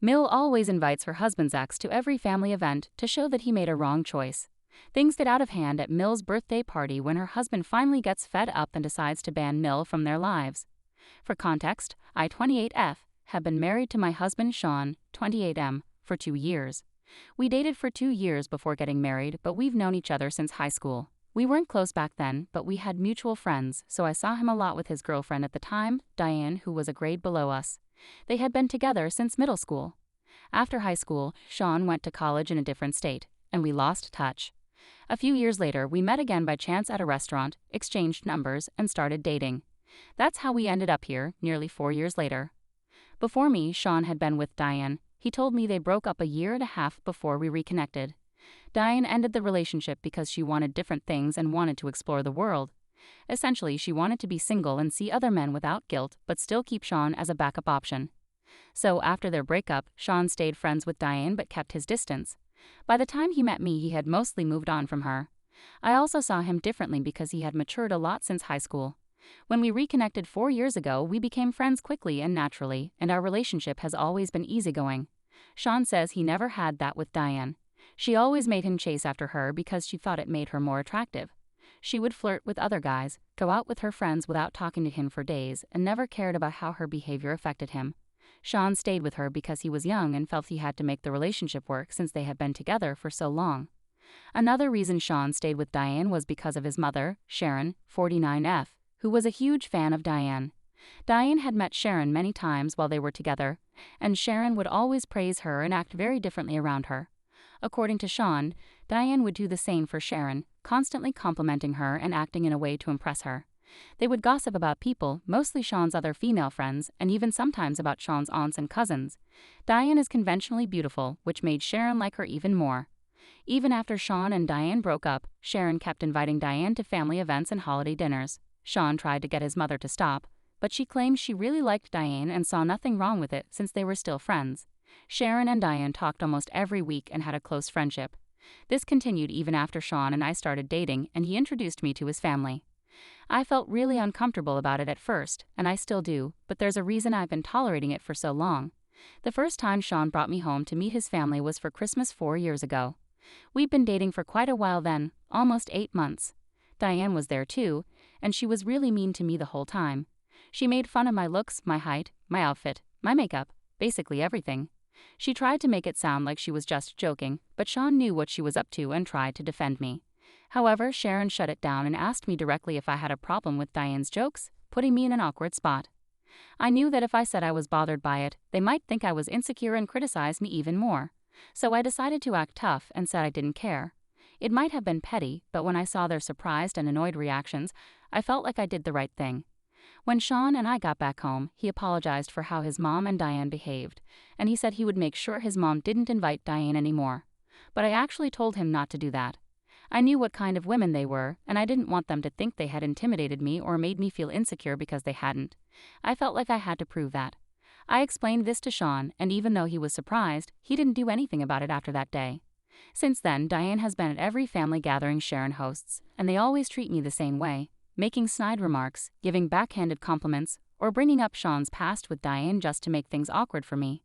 Mill always invites her husband's ex to every family event to show that he made a wrong choice. Things get out of hand at Mill's birthday party when her husband finally gets fed up and decides to ban Mill from their lives. For context, I, 28F, have been married to my husband Shawn, 28M, for 2 years. We dated for 2 years before getting married, but we've known each other since high school. We weren't close back then, but we had mutual friends, so I saw him a lot with his girlfriend at the time, Diane, who was a grade below us. They had been together since middle school. After high school, Shawn went to college in a different state, and we lost touch. A few years later, we met again by chance at a restaurant, exchanged numbers, and started dating. That's how we ended up here, nearly 4 years later. Before me, Shawn had been with Diane. He told me they broke up a year and a half before we reconnected. Diane ended the relationship because she wanted different things and wanted to explore the world. Essentially, she wanted to be single and see other men without guilt, but still keep Shawn as a backup option. So after their breakup, Shawn stayed friends with Diane but kept his distance. By the time he met me, he had mostly moved on from her. I also saw him differently because he had matured a lot since high school. When we reconnected 4 years ago, we became friends quickly and naturally, and our relationship has always been easygoing. Shawn says he never had that with Diane. She always made him chase after her because she thought it made her more attractive. She would flirt with other guys, go out with her friends without talking to him for days, and never cared about how her behavior affected him. Shawn stayed with her because he was young and felt he had to make the relationship work since they had been together for so long. Another reason Shawn stayed with Diane was because of his mother, Sharon, 49F, who was a huge fan of Diane. Diane had met Sharon many times while they were together, and Sharon would always praise her and act very differently around her. According to Shawn, Diane would do the same for Sharon, constantly complimenting her and acting in a way to impress her. They would gossip about people, mostly Shawn's other female friends, and even sometimes about Shawn's aunts and cousins. Diane is conventionally beautiful, which made Sharon like her even more. Even after Shawn and Diane broke up, Sharon kept inviting Diane to family events and holiday dinners. Shawn tried to get his mother to stop, but she claimed she really liked Diane and saw nothing wrong with it since they were still friends. Sharon and Diane talked almost every week and had a close friendship. This continued even after Shawn and I started dating, and he introduced me to his family. I felt really uncomfortable about it at first, and I still do, but there's a reason I've been tolerating it for so long. The first time Shawn brought me home to meet his family was for Christmas 4 years ago. We'd been dating for quite a while then, almost 8 months. Diane was there too, and she was really mean to me the whole time. She made fun of my looks, my height, my outfit, my makeup, basically everything. She tried to make it sound like she was just joking, but Shawn knew what she was up to and tried to defend me. However, Sharon shut it down and asked me directly if I had a problem with Diane's jokes, putting me in an awkward spot. I knew that if I said I was bothered by it, they might think I was insecure and criticize me even more. So I decided to act tough and said I didn't care. It might have been petty, but when I saw their surprised and annoyed reactions, I felt like I did the right thing. When Shawn and I got back home, he apologized for how his mom and Diane behaved, and he said he would make sure his mom didn't invite Diane anymore. But I actually told him not to do that. I knew what kind of women they were, and I didn't want them to think they had intimidated me or made me feel insecure because they hadn't. I felt like I had to prove that. I explained this to Shawn, and even though he was surprised, he didn't do anything about it after that day. Since then, Diane has been at every family gathering Sharon hosts, and they always treat me the same way, making snide remarks, giving backhanded compliments, or bringing up Shawn's past with Diane just to make things awkward for me.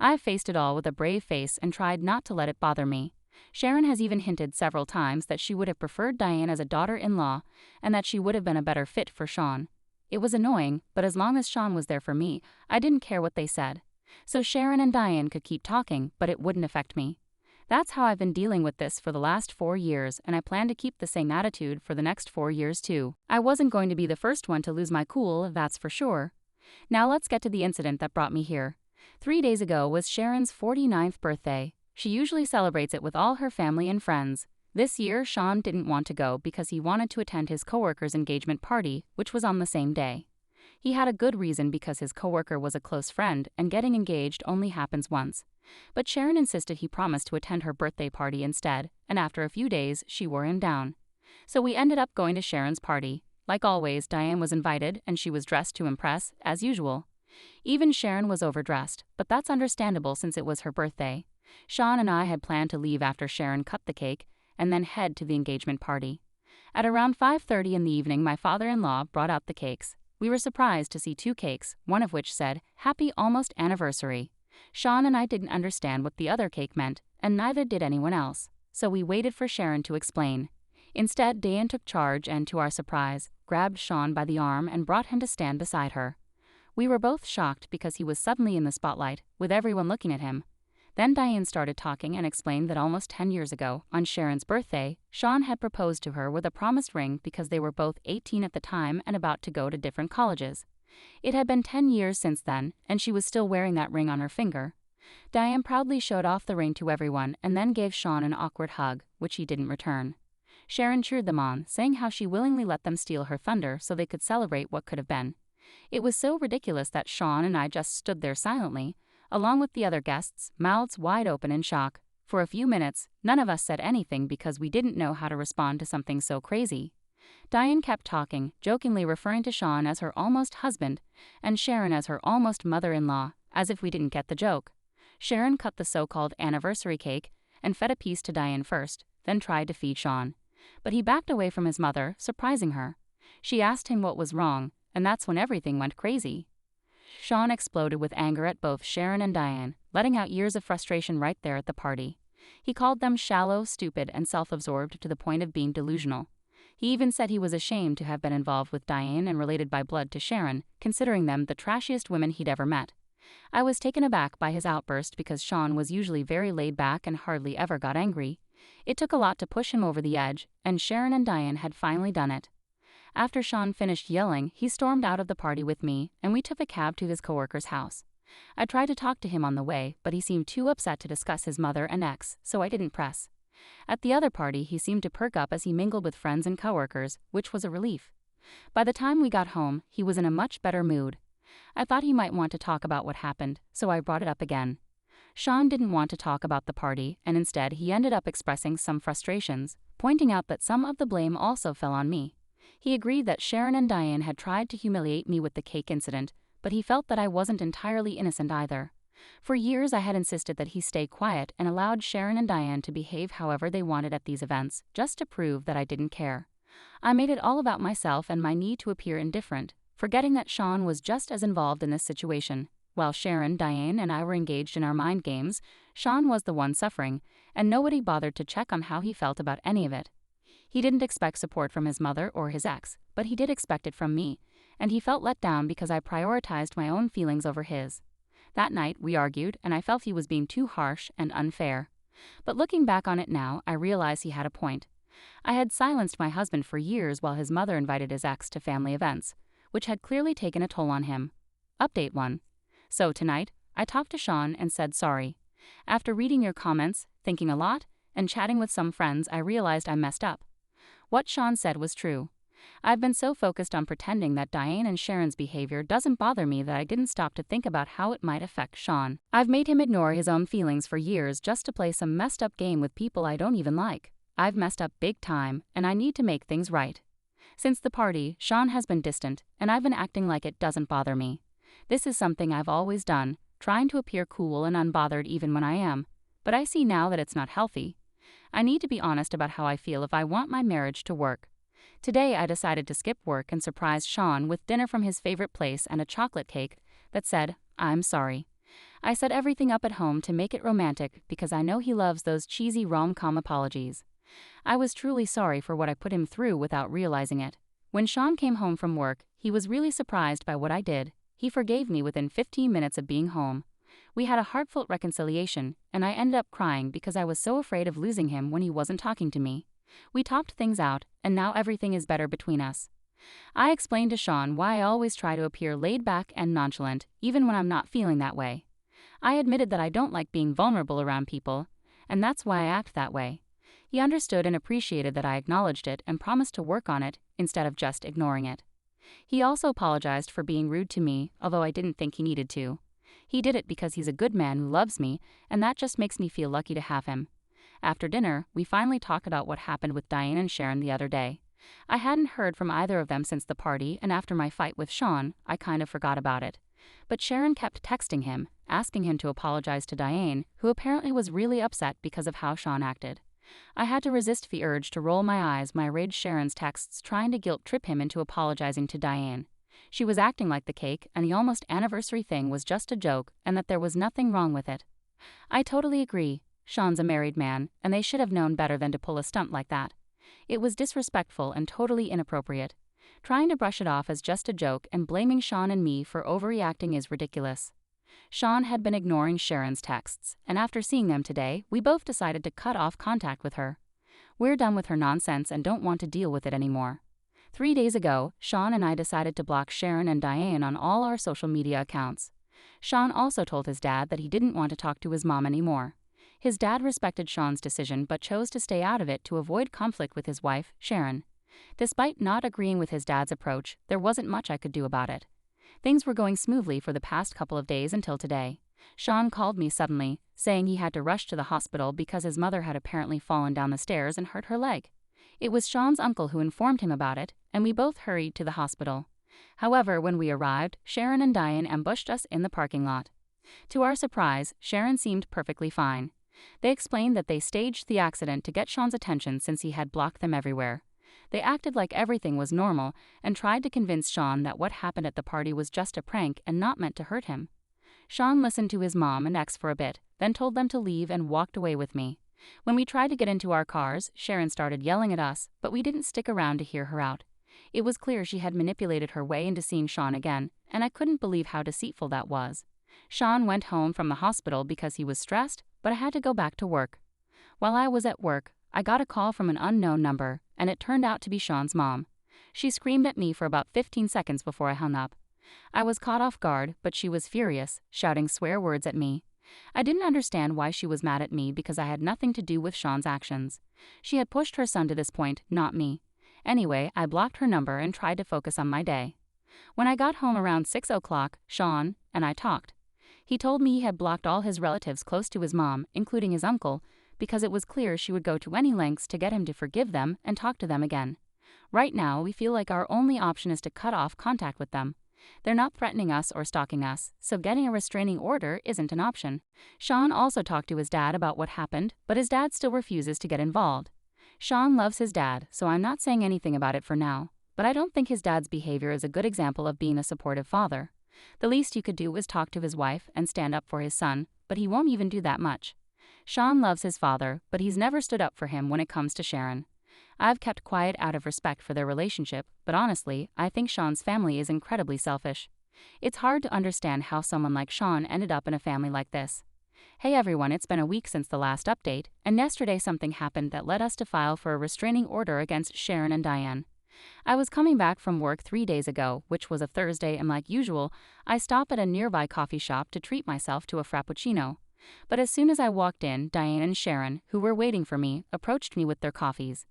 I've faced it all with a brave face and tried not to let it bother me. Sharon has even hinted several times that she would have preferred Diane as a daughter-in-law and that she would have been a better fit for Shawn. It was annoying, but as long as Shawn was there for me, I didn't care what they said. So Sharon and Diane could keep talking, but it wouldn't affect me. That's how I've been dealing with this for the last 4 years, and I plan to keep the same attitude for the next 4 years too. I wasn't going to be the first one to lose my cool, that's for sure. Now let's get to the incident that brought me here. 3 days ago was Sharon's 49th birthday. She usually celebrates it with all her family and friends. This year, Shawn didn't want to go because he wanted to attend his coworker's engagement party, which was on the same day. He had a good reason because his coworker was a close friend and getting engaged only happens once. But Sharon insisted he promised to attend her birthday party instead, and after a few days, she wore him down. So we ended up going to Sharon's party. Like always, Diane was invited and she was dressed to impress, as usual. Even Sharon was overdressed, but that's understandable since it was her birthday. Shawn and I had planned to leave after Sharon cut the cake and then head to the engagement party. At around 5:30 in the evening, my father-in-law brought out the cakes. We were surprised to see 2 cakes, one of which said, "Happy Almost Anniversary." Shawn and I didn't understand what the other cake meant, and neither did anyone else, so we waited for Sharon to explain. Instead, Diane took charge and, to our surprise, grabbed Shawn by the arm and brought him to stand beside her. We were both shocked because he was suddenly in the spotlight, with everyone looking at him. Then Diane started talking and explained that almost 10 years ago, on Sharon's birthday, Shawn had proposed to her with a promised ring because they were both 18 at the time and about to go to different colleges. It had been 10 years since then, and she was still wearing that ring on her finger. Diane proudly showed off the ring to everyone and then gave Shawn an awkward hug, which he didn't return. Sharon cheered them on, saying how she willingly let them steal her thunder so they could celebrate what could have been. It was so ridiculous that Shawn and I just stood there silently, along with the other guests, mouths wide open in shock. For a few minutes, none of us said anything because we didn't know how to respond to something so crazy. Diane kept talking, jokingly referring to Shawn as her almost husband and Sharon as her almost mother-in-law, as if we didn't get the joke. Sharon cut the so-called anniversary cake and fed a piece to Diane first, then tried to feed Shawn. But he backed away from his mother, surprising her. She asked him what was wrong, and that's when everything went crazy. Shawn exploded with anger at both Sharon and Diane, letting out years of frustration right there at the party. He called them shallow, stupid, and self-absorbed to the point of being delusional. He even said he was ashamed to have been involved with Diane and related by blood to Sharon, considering them the trashiest women he'd ever met. I was taken aback by his outburst because Shawn was usually very laid back and hardly ever got angry. It took a lot to push him over the edge, and Sharon and Diane had finally done it. After Shawn finished yelling, he stormed out of the party with me, and we took a cab to his coworker's house. I tried to talk to him on the way, but he seemed too upset to discuss his mother and ex, so I didn't press. At the other party, he seemed to perk up as he mingled with friends and coworkers, which was a relief. By the time we got home, he was in a much better mood. I thought he might want to talk about what happened, so I brought it up again. Shawn didn't want to talk about the party, and instead he ended up expressing some frustrations, pointing out that some of the blame also fell on me. He agreed that Sharon and Diane had tried to humiliate me with the cake incident, but he felt that I wasn't entirely innocent either. For years I had insisted that he stay quiet and allowed Sharon and Diane to behave however they wanted at these events, just to prove that I didn't care. I made it all about myself and my need to appear indifferent, forgetting that Shawn was just as involved in this situation. While Sharon, Diane, and I were engaged in our mind games, Shawn was the one suffering, and nobody bothered to check on how he felt about any of it. He didn't expect support from his mother or his ex, but he did expect it from me, and he felt let down because I prioritized my own feelings over his. That night, we argued, and I felt he was being too harsh and unfair. But looking back on it now, I realize he had a point. I had silenced my husband for years while his mother invited his ex to family events, which had clearly taken a toll on him. Update 1. So tonight, I talked to Shawn and said sorry. After reading your comments, thinking a lot, and chatting with some friends, I realized I messed up. What Shawn said was true. I've been so focused on pretending that Diane and Sharon's behavior doesn't bother me that I didn't stop to think about how it might affect Shawn. I've made him ignore his own feelings for years just to play some messed up game with people I don't even like. I've messed up big time, and I need to make things right. Since the party, Shawn has been distant, and I've been acting like it doesn't bother me. This is something I've always done, trying to appear cool and unbothered even when I am. But I see now that it's not healthy. I need to be honest about how I feel if I want my marriage to work. Today I decided to skip work and surprise Shawn with dinner from his favorite place and a chocolate cake that said, "I'm sorry." I set everything up at home to make it romantic because I know he loves those cheesy rom-com apologies. I was truly sorry for what I put him through without realizing it. When Shawn came home from work, he was really surprised by what I did. He forgave me within 15 minutes of being home. We had a heartfelt reconciliation, and I ended up crying because I was so afraid of losing him when he wasn't talking to me. We talked things out, and now everything is better between us. I explained to Shawn why I always try to appear laid back and nonchalant, even when I'm not feeling that way. I admitted that I don't like being vulnerable around people, and that's why I act that way. He understood and appreciated that I acknowledged it and promised to work on it instead of just ignoring it. He also apologized for being rude to me, although I didn't think he needed to. He did it because he's a good man who loves me, and that just makes me feel lucky to have him. After dinner, we finally talked about what happened with Diane and Sharon the other day. I hadn't heard from either of them since the party, and after my fight with Shawn, I kind of forgot about it. But Sharon kept texting him, asking him to apologize to Diane, who apparently was really upset because of how Shawn acted. I had to resist the urge to roll my eyes when I read Sharon's texts trying to guilt-trip him into apologizing to Diane. She was acting like the cake and the almost anniversary thing was just a joke and that there was nothing wrong with it. I totally agree. Shawn's a married man, and they should have known better than to pull a stunt like that. It was disrespectful and totally inappropriate. Trying to brush it off as just a joke and blaming Shawn and me for overreacting is ridiculous. Shawn had been ignoring Sharon's texts, and after seeing them today, we both decided to cut off contact with her. We're done with her nonsense and don't want to deal with it anymore. 3 days ago, Shawn and I decided to block Sharon and Diane on all our social media accounts. Shawn also told his dad that he didn't want to talk to his mom anymore. His dad respected Shawn's decision but chose to stay out of it to avoid conflict with his wife, Sharon. Despite not agreeing with his dad's approach, there wasn't much I could do about it. Things were going smoothly for the past couple of days until today. Shawn called me suddenly, saying he had to rush to the hospital because his mother had apparently fallen down the stairs and hurt her leg. It was Shawn's uncle who informed him about it, and we both hurried to the hospital. However, when we arrived, Sharon and Diane ambushed us in the parking lot. To our surprise, Sharon seemed perfectly fine. They explained that they staged the accident to get Shawn's attention since he had blocked them everywhere. They acted like everything was normal and tried to convince Shawn that what happened at the party was just a prank and not meant to hurt him. Shawn listened to his mom and ex for a bit, then told them to leave and walked away with me. When we tried to get into our cars, Sharon started yelling at us, but we didn't stick around to hear her out. It was clear she had manipulated her way into seeing Shawn again, and I couldn't believe how deceitful that was. Shawn went home from the hospital because he was stressed, but I had to go back to work. While I was at work, I got a call from an unknown number, and it turned out to be Shawn's mom. She screamed at me for about 15 seconds before I hung up. I was caught off guard, but she was furious, shouting swear words at me. I didn't understand why she was mad at me because I had nothing to do with Shawn's actions. She had pushed her son to this point, not me. Anyway, I blocked her number and tried to focus on my day. When I got home around 6 o'clock, Shawn and I talked. He told me he had blocked all his relatives close to his mom, including his uncle, because it was clear she would go to any lengths to get him to forgive them and talk to them again. Right now, we feel like our only option is to cut off contact with them. They're not threatening us or stalking us, so getting a restraining order isn't an option. Shawn also talked to his dad about what happened, but his dad still refuses to get involved. Shawn loves his dad, so I'm not saying anything about it for now, but I don't think his dad's behavior is a good example of being a supportive father. The least you could do is talk to his wife and stand up for his son, but he won't even do that much. Shawn loves his father, but he's never stood up for him when it comes to Sharon. I've kept quiet out of respect for their relationship, but honestly, I think Shawn's family is incredibly selfish. It's hard to understand how someone like Shawn ended up in a family like this. Hey everyone, it's been a week since the last update, and yesterday something happened that led us to file for a restraining order against Sharon and Diane. I was coming back from work 3 days ago, which was a Thursday, and like usual, I stopped at a nearby coffee shop to treat myself to a frappuccino. But as soon as I walked in, Diane and Sharon, who were waiting for me, approached me with their coffees.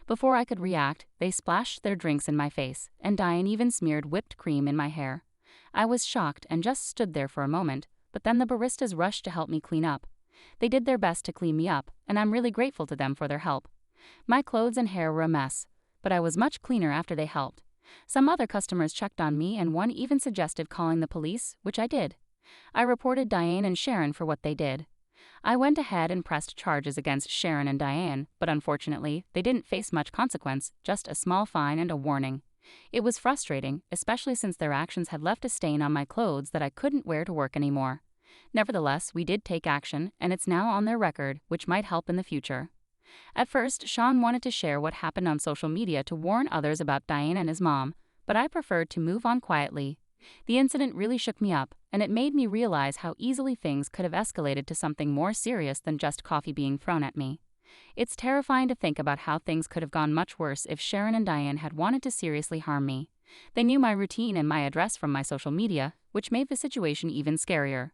Before I could react, they splashed their drinks in my face, and Diane even smeared whipped cream in my hair. I was shocked and just stood there for a moment, but then the baristas rushed to help me clean up. They did their best to clean me up, and I'm really grateful to them for their help. My clothes and hair were a mess, but I was much cleaner after they helped. Some other customers checked on me, and one even suggested calling the police, which I did. I reported Diane and Sharon for what they did. I went ahead and pressed charges against Sharon and Diane, but unfortunately, they didn't face much consequence, just a small fine and a warning. It was frustrating, especially since their actions had left a stain on my clothes that I couldn't wear to work anymore. Nevertheless, we did take action, and it's now on their record, which might help in the future. At first, Shawn wanted to share what happened on social media to warn others about Diane and his mom, but I preferred to move on quietly. The incident really shook me up, and it made me realize how easily things could have escalated to something more serious than just coffee being thrown at me. It's terrifying to think about how things could have gone much worse if Sharon and Diane had wanted to seriously harm me. They knew my routine and my address from my social media, which made the situation even scarier.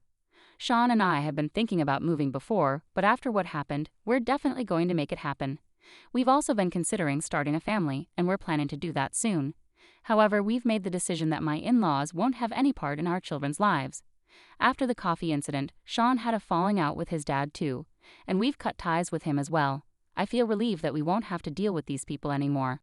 Shawn and I had been thinking about moving before, but after what happened, we're definitely going to make it happen. We've also been considering starting a family, and we're planning to do that soon. However, we've made the decision that my in-laws won't have any part in our children's lives. After the coffee incident, Shawn had a falling out with his dad too, and we've cut ties with him as well. I feel relieved that we won't have to deal with these people anymore.